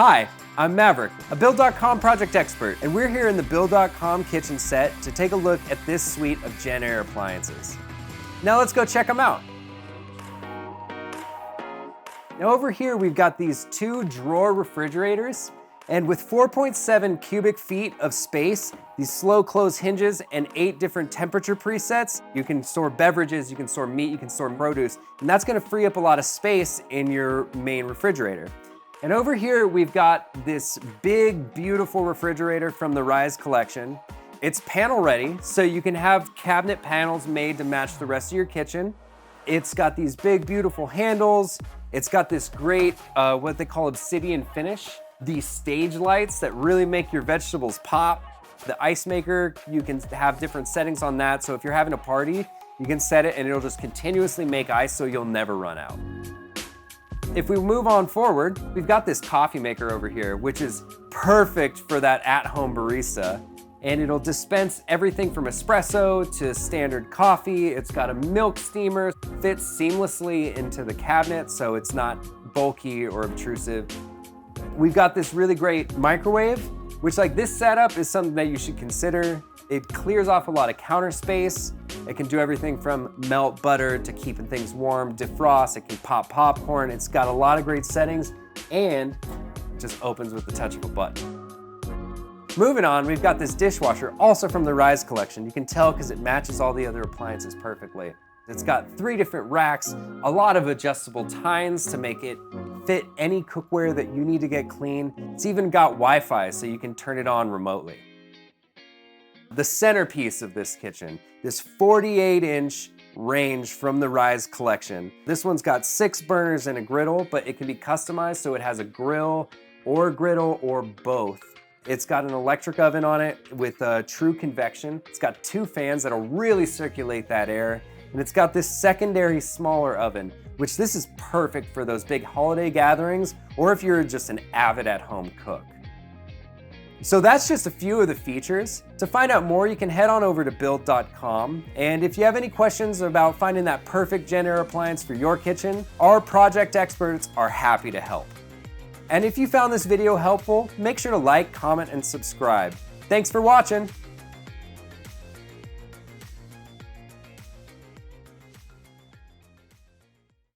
Hi, I'm Maverick, a Build.com project expert, and we're here in the Build.com kitchen set to take a look at this suite of JennAir appliances. Now let's go check them out. Now over here we've got these 2 drawer refrigerators, and with 4.7 cubic feet of space, these slow close hinges, and 8 different temperature presets, you can store beverages, you can store meat, you can store produce, and that's gonna free up a lot of space in your main refrigerator. And over here, we've got this big, beautiful refrigerator from the Rise collection. It's panel ready, so you can have cabinet panels made to match the rest of your kitchen. It's got these big, beautiful handles. It's got this great, what they call obsidian finish. These stage lights that really make your vegetables pop. The ice maker, you can have different settings on that. So if you're having a party, you can set it and it'll just continuously make ice so you'll never run out. If we move on forward, we've got this coffee maker over here, which is perfect for that at-home barista. And it'll dispense everything from espresso to standard coffee. It's got a milk steamer, fits seamlessly into the cabinet, so it's not bulky or obtrusive. We've got this really great microwave, which like this setup is something that you should consider. It clears off a lot of counter space. It can do everything from melt butter to keeping things warm, defrost, it can pop popcorn. It's got a lot of great settings and it just opens with the touch of a button. Moving on, we've got this dishwasher, also from the Rise collection. You can tell because it matches all the other appliances perfectly. It's got 3 different racks, a lot of adjustable tines to make it fit any cookware that you need to get clean. It's even got Wi-Fi, so you can turn it on remotely. The centerpiece of this kitchen, this 48-inch range from the Rise collection. This one's got 6 burners and a griddle, but it can be customized so it has a grill or griddle or both. It's got an electric oven on it with true convection. It's got 2 fans that'll really circulate that air. And it's got this secondary smaller oven, which this is perfect for those big holiday gatherings or if you're just an avid at-home cook. So that's just a few of the features. To find out more, you can head on over to build.com. And if you have any questions about finding that perfect JennAir appliance for your kitchen, our project experts are happy to help. And if you found this video helpful, make sure to like, comment, and subscribe. Thanks for watching.